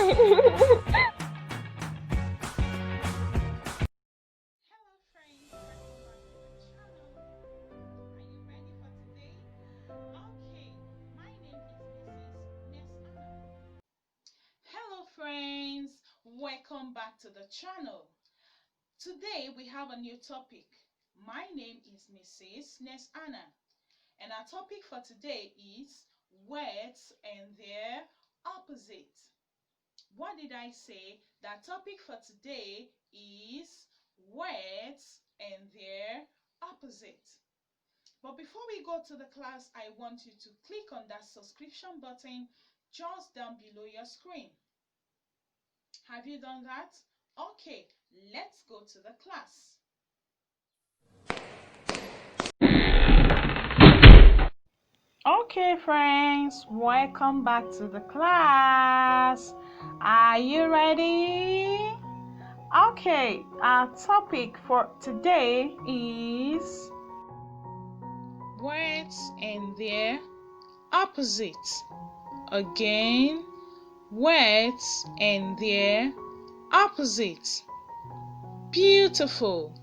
friends, welcome back to the channel. Are you ready for today? Okay, my name is Mrs. Ness-Ana. Hello friends, welcome back to the channel. Today we have a new topic. My name is Mrs. Ness-Ana, and our topic for today is words and their opposite. What did I say? The topic for today is words and their opposite. But before we go to the class, I want you to click on that subscription button just down below your screen. Have you done that? Okay, let's go to the class. Okay, friends, welcome back to the class. Are you ready? Okay, our topic for today is words and their opposites. Again, words and their opposites. Beautiful.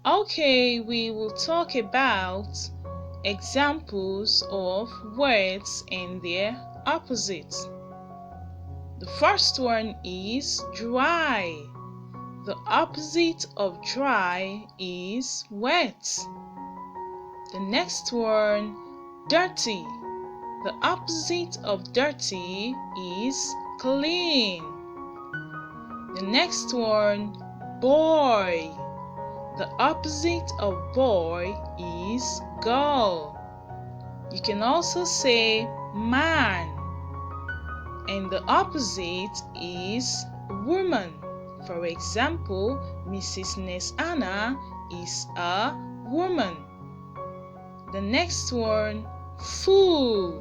Okay, we will talk about examples of words and their opposites. The first one is dry. The opposite of dry is wet. The next one, dirty. The opposite of dirty is clean. The next one, boy. The opposite of boy is girl. You can also say man. And the opposite is woman. For example, Mrs. Ness-Ana is a woman. The next one, full.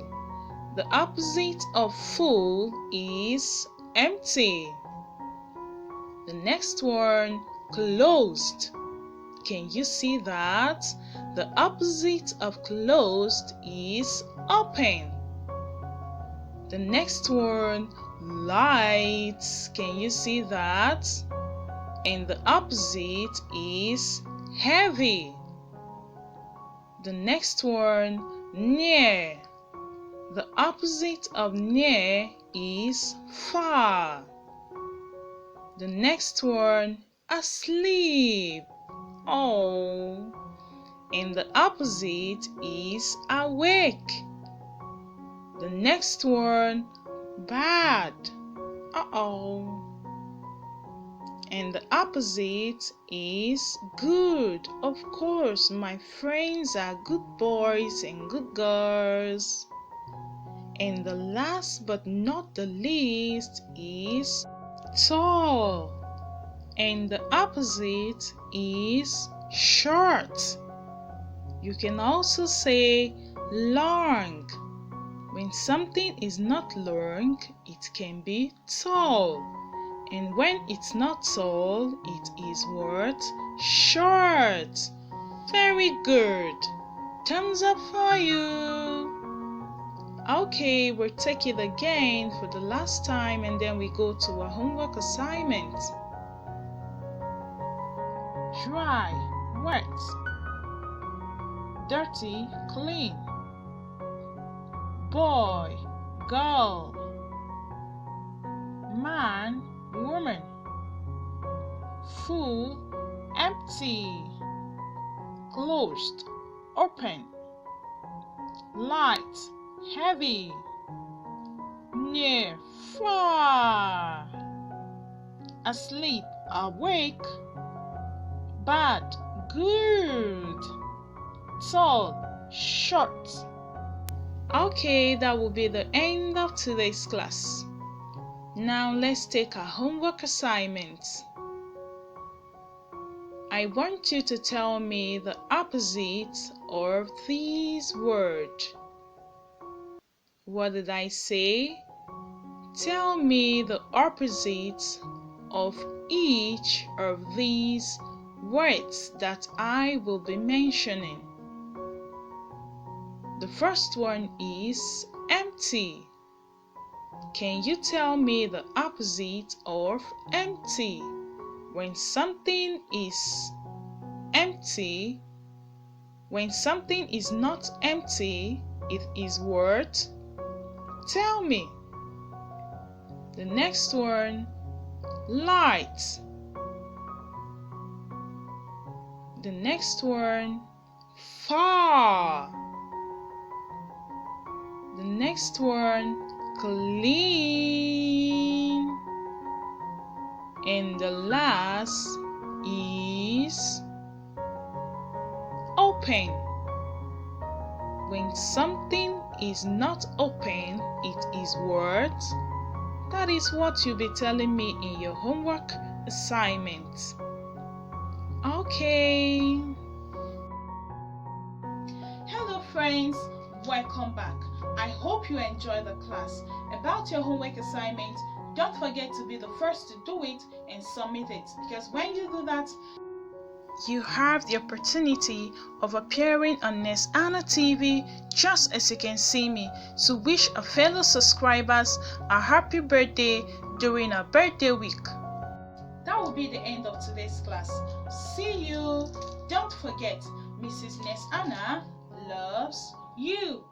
The opposite of full is empty. The next one, closed. Can you see that? The opposite of closed is open. The next one, light. Can you see that? And the opposite is heavy. The next one, near. The opposite of near is far. The next one, asleep. Oh. And the opposite is awake. The next one, bad. Uh-oh. And the opposite is good. Of course, my friends are good boys and good girls. And the last but not the least is tall. And the opposite is short. You can also say long. When something is not long, it can be tall. And when it's not tall, it is what? Short. Very good. Thumbs up for you. Okay, we'll take it again for the last time and then we go to our homework assignment. Dry, wet. Dirty, clean. Boy, girl. Man, woman. Full, empty. Closed, open. Light, heavy. Near, far. Asleep, awake. Bad, good. Tall, short. Okay, that will be the end of today's class. Now let's take our homework assignment. I want you to tell me the opposite of these words. What did I say? Tell me the opposite of each of these words that I will be mentioning. The first one is empty. Can you tell me the opposite of empty? When something is empty, when something is not empty, it is what? Tell me. The next one, light. The next one, far. The next one, clean. And the last is open. When something is not open, it is what? That is what you'll be telling me in your homework assignment. Okay. Hello friends, welcome back. I hope you enjoy the class. About your homework assignment, don't forget to be the first to do it and submit it, because when you do that, you have the opportunity of appearing on Ness-Ana TV just as you can see me, to wish our fellow subscribers a happy birthday during our birthday week. That will be the end of today's class. See you. Don't forget, Mrs. Ness-Ana loves you.